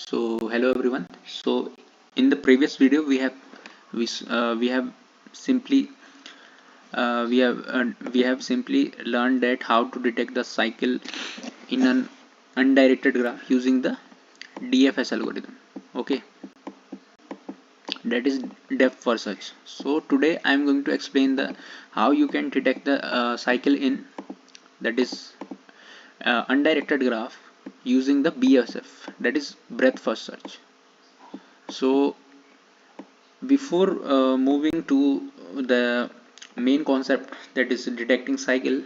So hello everyone. So in the previous video we have simply we have simply learned that how to detect the cycle in an undirected graph using the DFS algorithm. Okay, that is depth first search. So today I am going to explain the how you can detect the cycle in that is undirected graph using the BSF, that is breadth first search. So before moving to the main concept, that is detecting cycle,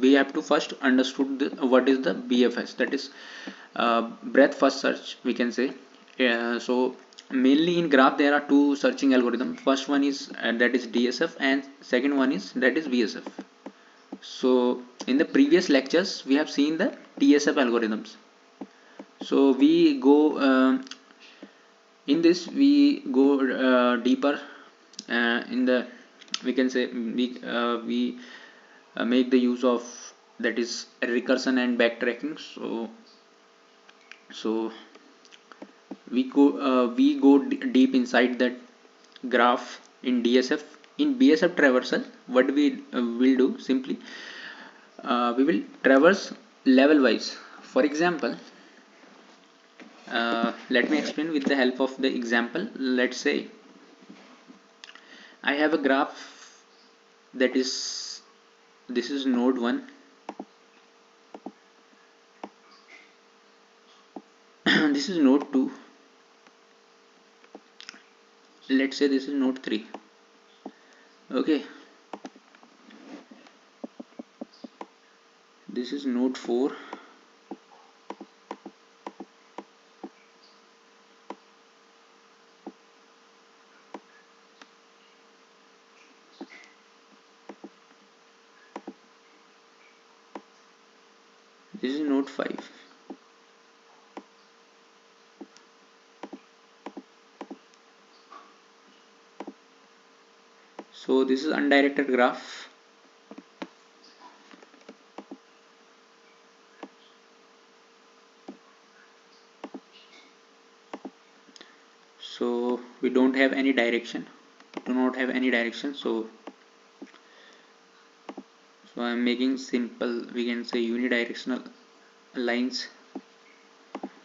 we have to first understood what is the BFS, that is breadth first search, we can say. So mainly in graph there are two searching algorithms. First one is that is DSF, and second one is that is BSF. So in the previous lectures we have seen the TSF algorithms. So we go in this we go deeper in the, we can say, we make the use of that is recursion and backtracking. So we go deep inside that graph in DSF. In BSF traversal, what we will do simply, we will traverse level wise. For example, let me explain with the help of the example. Let's say I have a graph that is, this is node 1, this is node 2, let's say this is node 3. Okay, this is node 4, this is node 5. So this is undirected graph. So we don't have any direction, do not have any direction. So I'm making simple, we can say, unidirectional lines.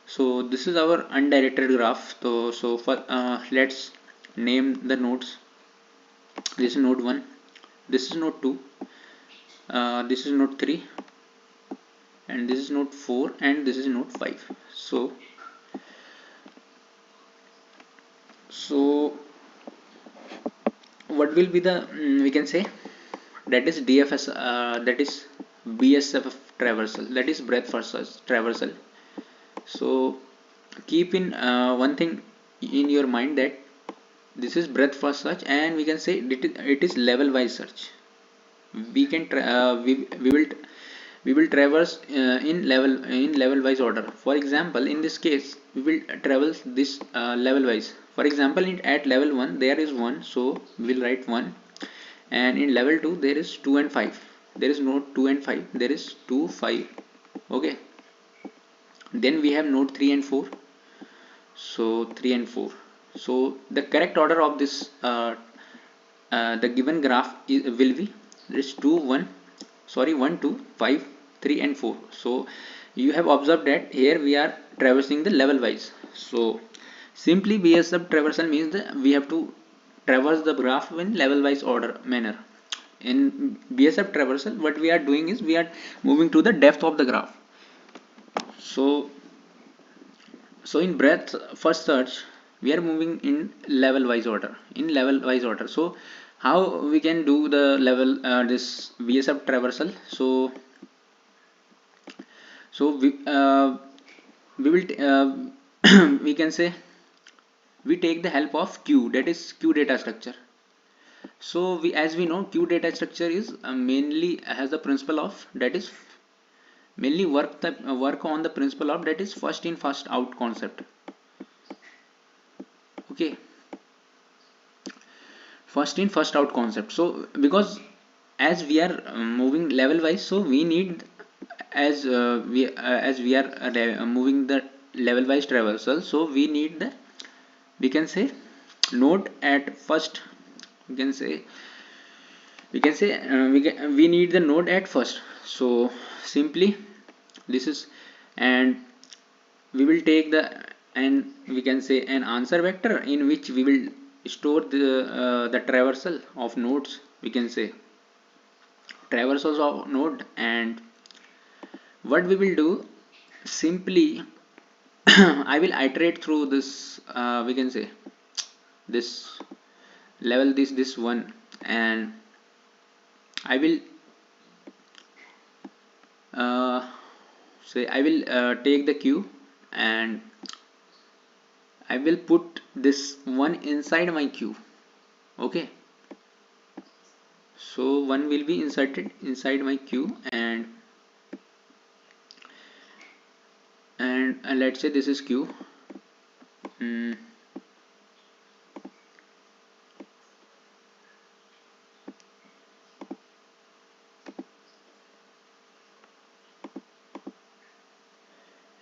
So this is our undirected graph. So for let's name the nodes. This is node 1, this is node 2, this is node 3, and this is node 4, and this is node 5. So what will be the, we can say, that is DFS, that is BSF traversal, that is breadth first traversal. So keep in one thing in your mind, that this is breadth first search, and we can say it is level wise search. We can we will traverse in level wise order. For example, in this case we will travel this level wise. For example, at level 1 there is 1, so we will write 1, and in level 2 there is 2 and 5. There is node 2 and 5, there is 2 5. Okay, then we have node 3 and 4, so 3 and 4. So the correct order of this the given graph will be this 2 1, sorry, 1 2 5 3 and 4. So you have observed that here we are traversing the level wise. So simply BSF traversal means that we have to traverse the graph in level wise order manner. In BSF traversal, what we are doing is we are moving to the depth of the graph. So in breadth first search we are moving in level wise order. So how we can do the level this BSF traversal? So we will we can say we take the help of Q, that is Q data structure. So as we know, Q data structure is mainly has the principle of, that is mainly work on the principle of, that is first in first out concept. Okay, first in first out concept. So because as we are moving level wise, so we need, as we are moving the level wise traversal, so we need the, we can say, node at first. We can say, we need the node at first. So simply this is, and we will take the, and we can say an answer vector in which we will store the traversal of nodes. We can say traversals of node, and what we will do simply I will iterate through this, we can say this level, this one, and I will say I will take the queue, and I will put this one inside my queue. Okay, so one will be inserted inside my queue, and let's say this is queue. mm,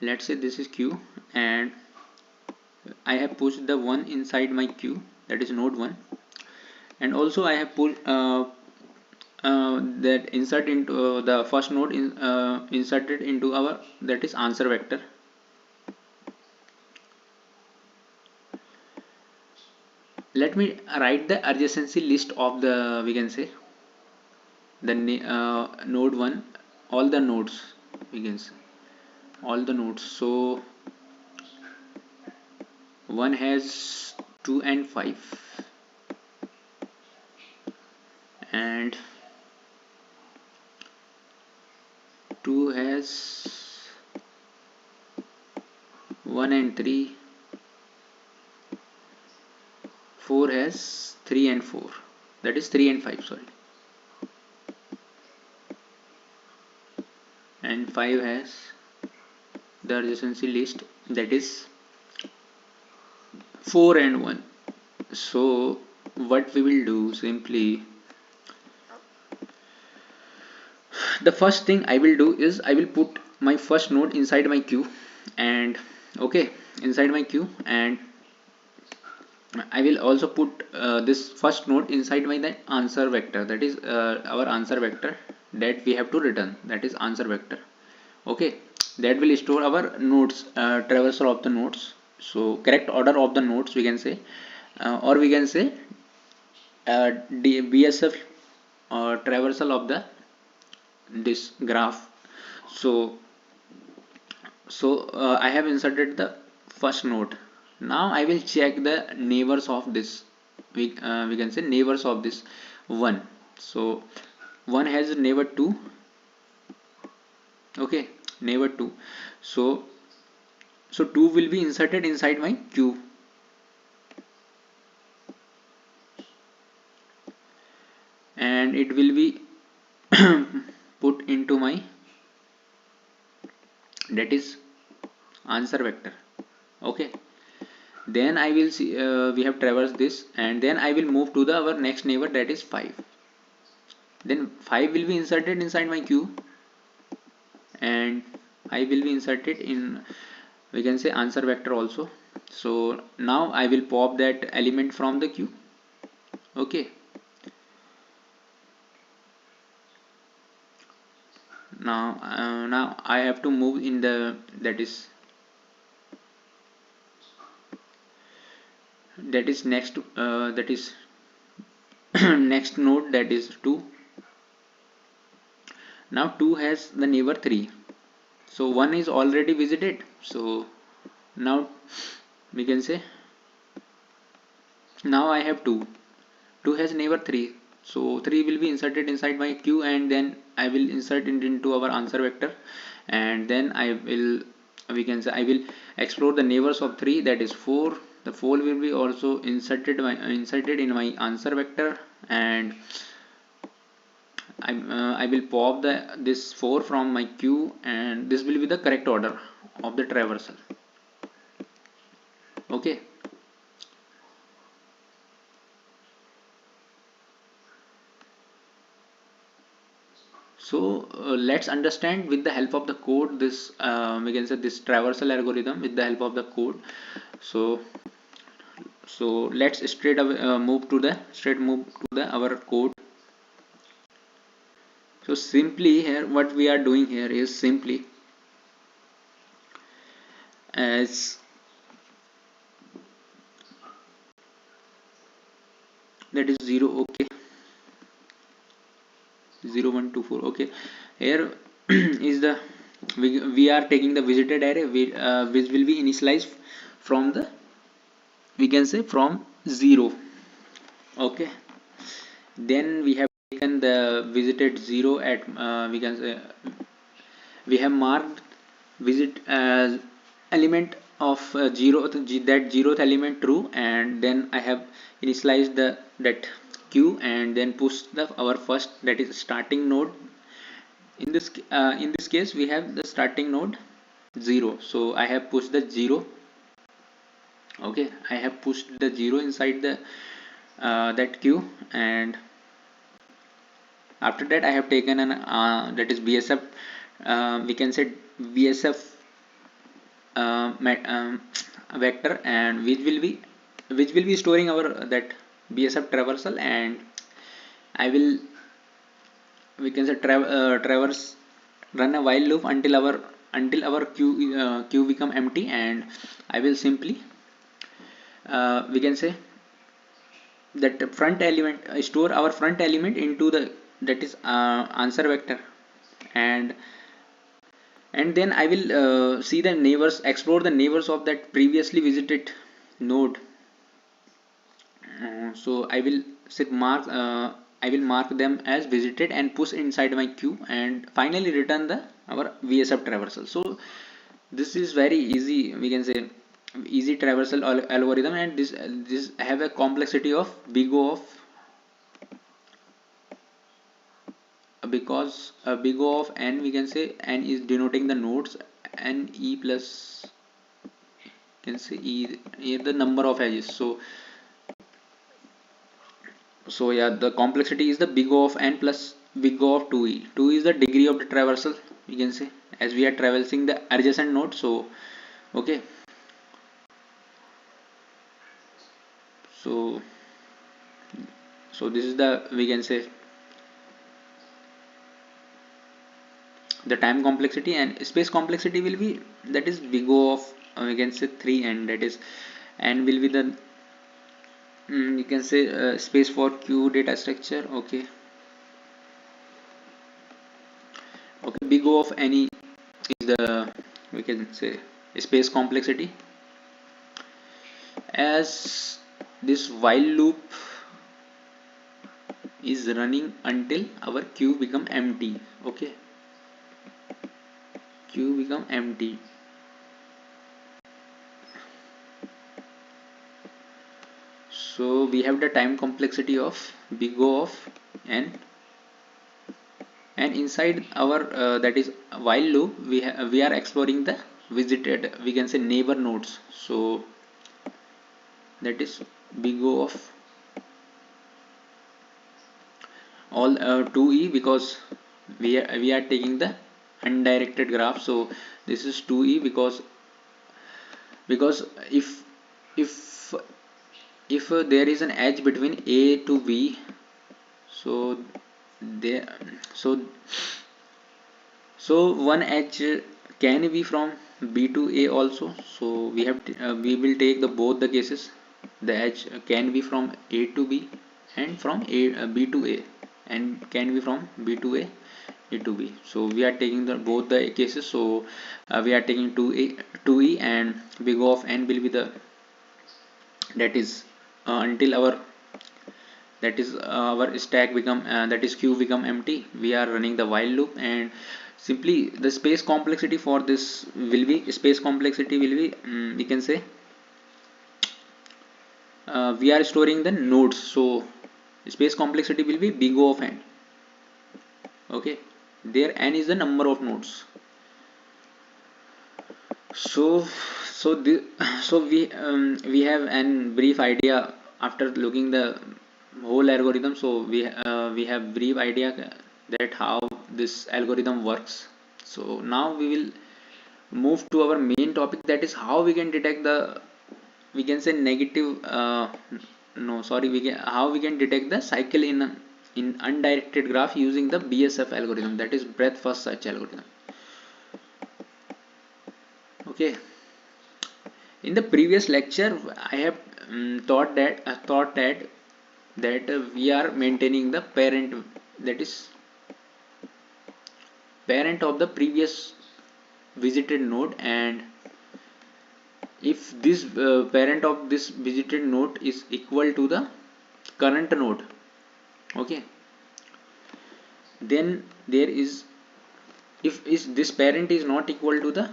let's say this is queue, and I have pushed the one inside my queue, that is node 1, and also I have put that insert into the first node inserted into our, that is answer vector. Let me write the adjacency list of the, we can say the node 1, all the nodes, we can say all the nodes. So 1 has 2 and 5, and 2 has 1 and 3, 4 has 3 and 4, that is 3 and 5, sorry, and 5 has the adjacency list, that is 4 and 1. So what we will do simply, the first thing I will do is I will put my first node inside my queue, and okay, inside my queue, and I will also put this first node inside my the answer vector, that is our answer vector that we have to return, that is answer vector. Okay, that will store our nodes, traversal of the nodes, so correct order of the nodes, we can say, or we can say BSF traversal of the this graph. So I have inserted the first node. Now I will check the neighbors of this, we can say neighbors of this one. So one has neighbor 2. Okay, neighbor 2. So 2 will be inserted inside my queue, and it will be put into my, that is answer vector. Okay, then I will see, we have traversed this, and then I will move to the our next neighbor, that is 5. Then 5 will be inserted inside my queue, and I will be inserted in, we can say answer vector also. So now I will pop that element from the queue. Okay, now I have to move in the, that is next, that is next node, that is 2. Now 2 has the neighbor 3, so 1 is already visited. So now we can say, now I have 2, 2 has neighbor 3, so 3 will be inserted inside my queue, and then I will insert it into our answer vector, and then I will, we can say I will explore the neighbors of 3, that is 4. The 4 will be also inserted in my answer vector, and I will pop this 4 from my queue, and this will be the correct order of the traversal. Okay, So let's understand with the help of the code this we can say this traversal algorithm with the help of the code. So let's move to the our code. So simply here what we are doing here is simply as that is 0, okay, 0 1 2 4, okay. Here is the we are taking the visited array which will be initialized from the we can say from 0, okay. Then we have taken the visited 0 at we can say we have marked visit as element of 0 that 0th element true, and then I have initialized the that queue and then push the our first that is starting node. In this case we have the starting node 0, so I have pushed the 0, okay. I have pushed the 0 inside the that queue, and after that I have taken an that is BSF we can say BSF vector, and which will be storing our that BSF traversal, and I will we can say traverse run a while loop until our queue become empty, and I will simply we can say that front element store our front element into the that is answer vector, and then I will see the neighbors, explore the neighbors of that previously visited node. So I will mark them as visited and push inside my queue, and finally return the our VSF traversal. So this is very easy, we can say easy traversal algorithm, and this have a complexity of big O of because big O of n, we can say n is denoting the nodes, n e plus can say e the number of edges. So yeah, the complexity is the big O of n plus big O of 2e. 2 is the degree of the traversal, we can say, as we are traversing the adjacent node. So okay, so this is the we can say the time complexity, and space complexity will be that is big O of we can say 3, and that is n will be the you can say space for q data structure, okay. Okay, big O of any is the we can say space complexity, as this while loop is running until our queue become empty, okay. Queue become empty. So we have the time complexity of big O of n, and inside our that is while loop we are exploring the visited we can say neighbor nodes. So that is big O of all 2e, because we are taking the undirected graph. So this is 2e because if there is an edge between a to b, so there so one edge can be from b to a also. So we will take the both the cases. The edge can be from a to b and from b to a, and can be from b to a to b. So we are taking the both the cases. So we are taking 2e, and big O of n will be the that is until our our stack become that is queue become empty, we are running the while loop, and simply the space complexity for this will be we can say we are storing the nodes. So space complexity will be big O of n, okay. There n is the number of nodes. So this, we have an brief idea after looking the whole algorithm. So we have brief idea that how this algorithm works. So now we will move to our main topic, that is how we can detect the, we can say, negative no sorry we can how we can detect the cycle in undirected graph using the BSF algorithm, that is breadth first search algorithm. Okay, in the previous lecture I have thought that we are maintaining the parent, that is parent of the previous visited node, and if this parent of this visited node is equal to the current node, okay, then there is, if is this parent is not equal to the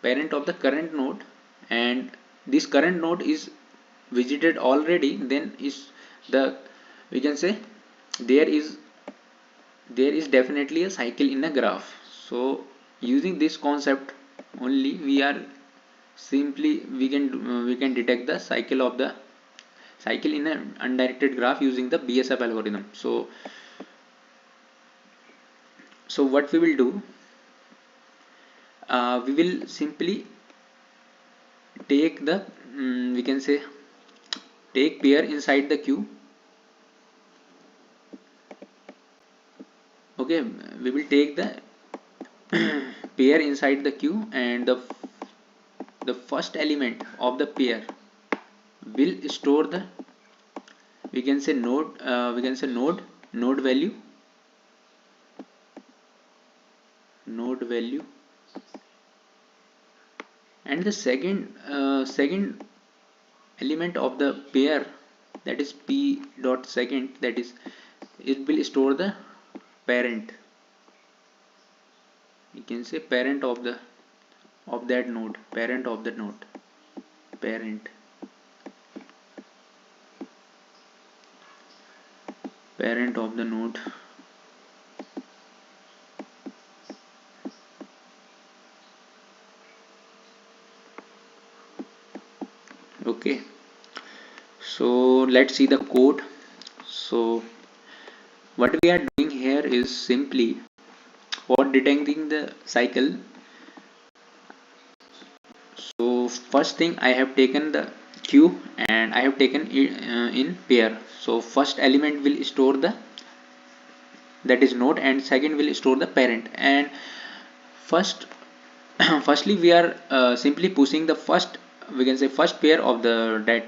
parent of the current node and this current node is visited already, then is the, we can say, there is definitely a cycle in a graph. So using this concept only, we are simply we can detect the cycle in an undirected graph using the BSF algorithm. So what we will do, we will simply take the we can say take pair inside the queue. Okay, we will take the pair inside the queue, and the first element of the pair will store the, we can say, node value, and the second element of the pair, that is p dot second, that is, it will store the parent, you can say parent of the of that node, parent of the node, parent parent of the node. Okay, so let's see the code. So what we are doing here is simply, for detecting the cycle, so first thing, I have taken the queue and I have taken it in pair. So first element will store the, that is node, and second will store the parent. And first firstly we are simply pushing the first, we can say, first pair of the that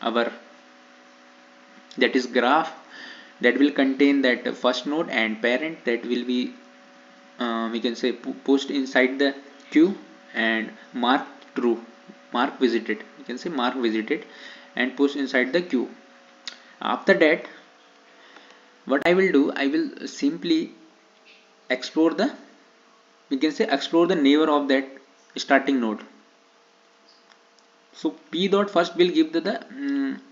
our, that is graph, that will contain that first node and parent, that will be we can say pushed inside the queue and mark true, mark visited, you can say mark visited, and push inside the queue. After that, what I will do, I will simply explore the, we can say, explore the neighbor of that starting node. So p dot first will give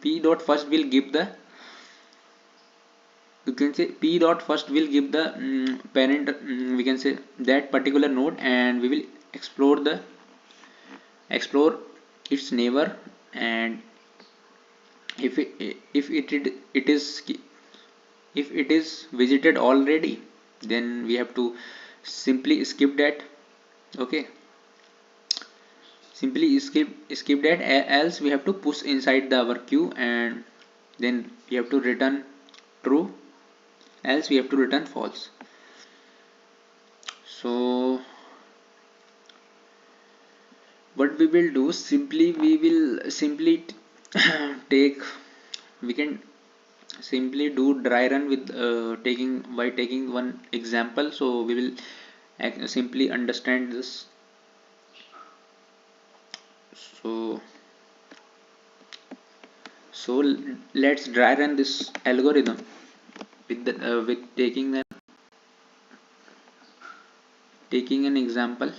p dot first will give the, you can say, p dot first will give the parent, we can say, that particular node, and we will explore its neighbor. And if it is if it is visited already, then we have to simply skip that. Okay, simply skip that, else we have to push inside the our queue, and then we have to return true, else we have to return false. So what we will do, simply we will simply take, we can simply do dry run with taking one example. So we will simply understand this. So so let's dry run this algorithm with with taking an example.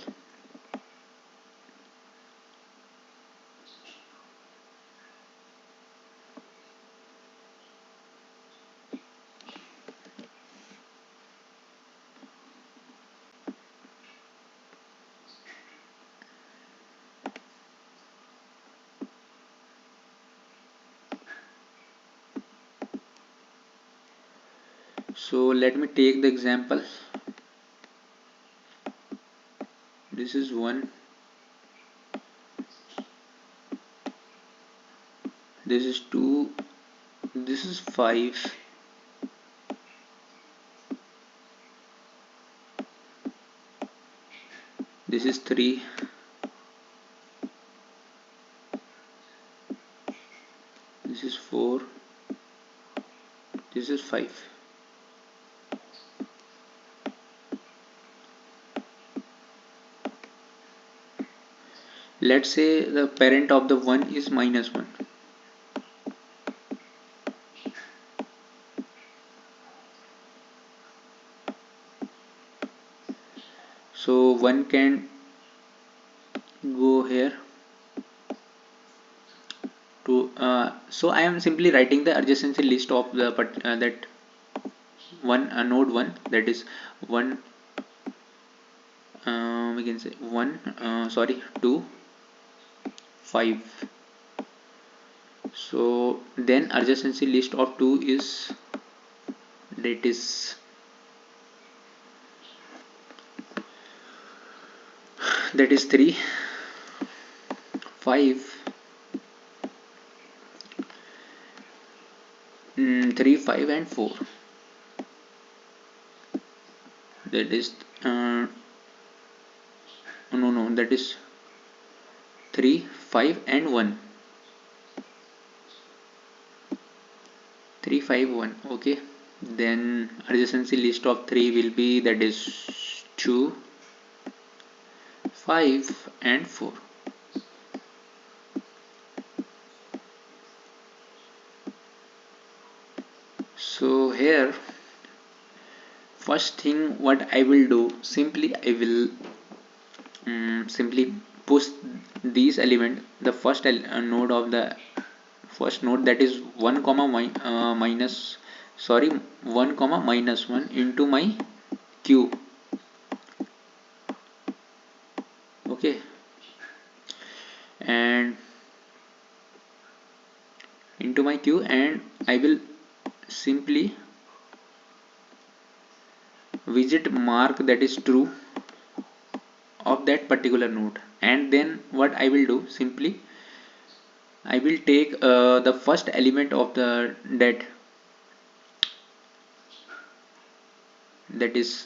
So let me take the example. this is 1, this is 2, this is 5, this is 3, this is 4, this is 5. Let's say the parent of the 1 is -1. So 1 can go here to so I am simply writing the adjacency list of the that one node 1, that is 1, we can say 1 sorry 2, 5. So then adjacency list of 2 is, that is 3, 5, 3, 5 and 4, that is no, that is 3, 5 and 1, 3, 5, 1. Okay, then adjacency list of 3 will be, that is 2, 5 and 4. So here first thing what I will do, simply I will simply push these element, the first node of the first node, that is 1 comma minus, sorry 1 comma minus 1 into my queue. Okay, and into my queue, and I will simply visit mark, that is true, of that particular node. And then what I will do, simply I will take the first element of the that is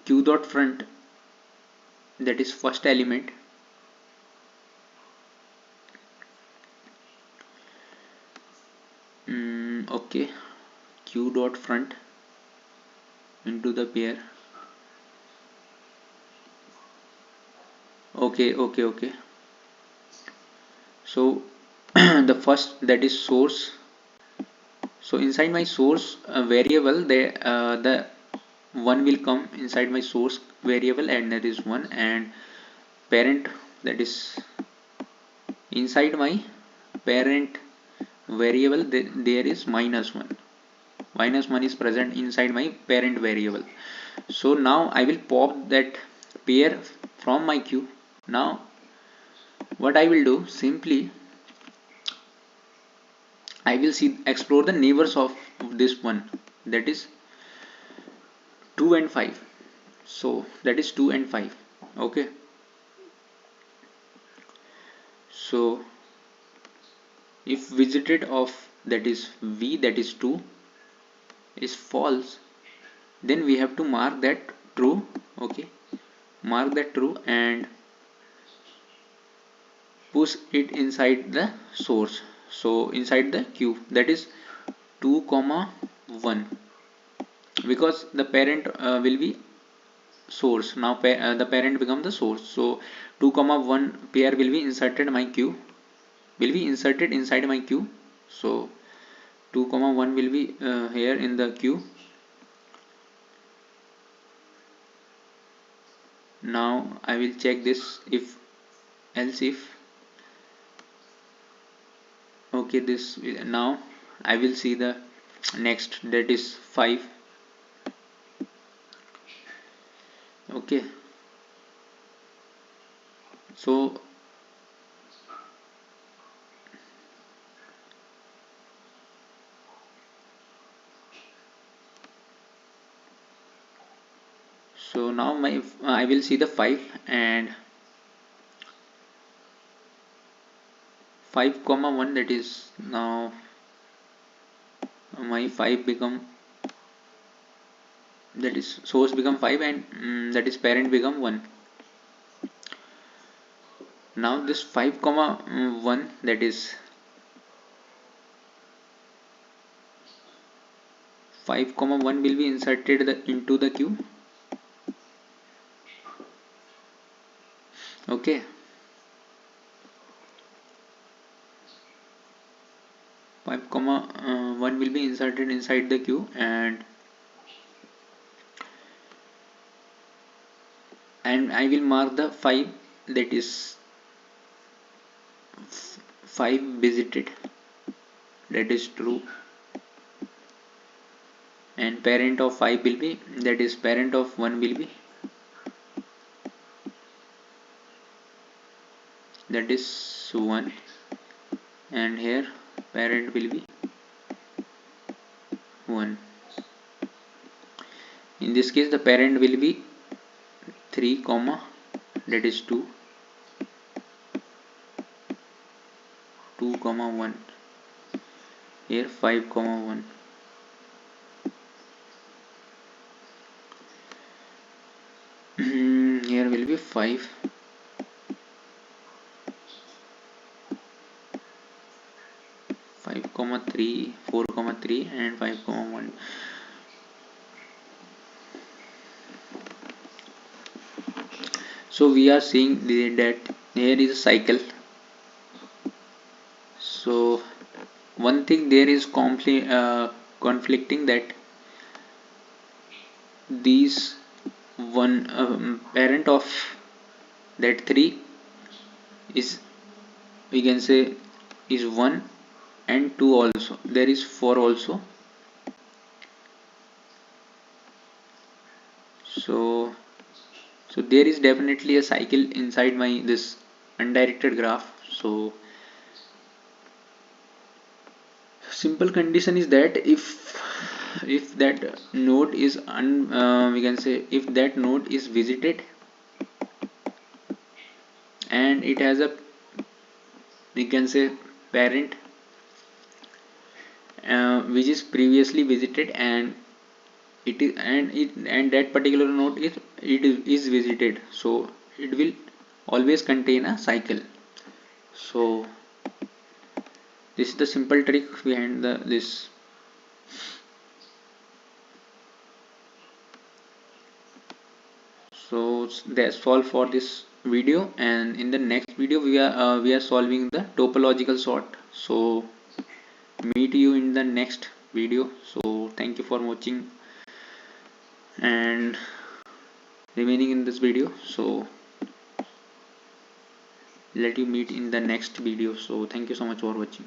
q dot front, that is first element, okay, q dot front into the pair. Okay, so the first, that is source. So inside my source variable, the one will come inside my source variable, and that is 1, and parent, that is inside my parent variable, there is -1. -1 is present inside my parent variable. So now I will pop that pair from my queue. Now what I will do, simply I will explore the neighbors of this one, that is 2 and 5. So that is 2 and 5. Okay, so if visited of, that is v, that is 2, is false, then we have to mark that true. Okay, mark that true and push it inside the source, so inside the queue, that is 2 comma 1, because the parent will be source. Now the parent become the source, so 2 comma 1 pair will be inserted my queue, will be inserted inside my queue. So 2 comma 1 will be here in the queue. Now I will check this, if else if, okay, this now I will see the next, that is 5. Okay, so So now I will see the 5, and 5 comma 1, that is now my 5 become, that is source become 5, and that is parent become 1. Now this 5 comma 1, that is 5 comma 1 will be inserted into the queue. Okay, 5 comma 1 will be inserted inside the queue, and I will mark the 5, that is 5 visited, that is true, and parent of 5 will be, that is parent of 1 will be, that is 1, and here parent will be 1. In this case the parent will be 3 comma, that is 2, 2 comma 1, here 5 comma 1. Here will be 5, 5 comma 3, 4 comma 3, and 5 comma 1. So we are seeing that here is a cycle. So one thing there is conflicting, that these one parent of that 3 is, we can say, is 1, and 2 also, there is 4 also. So there is definitely a cycle inside my this undirected graph. So simple condition is that if that node is we can say, if that node is visited and it has a, we can say, parent which is previously visited, and that particular node is visited, so it will always contain a cycle. So this is the simple trick behind this. So that's all for this video, and in the next video we are solving the topological sort. So meet you in the next video. So thank you for watching and remaining in this video. So let you meet in the next video. So thank you so much for watching.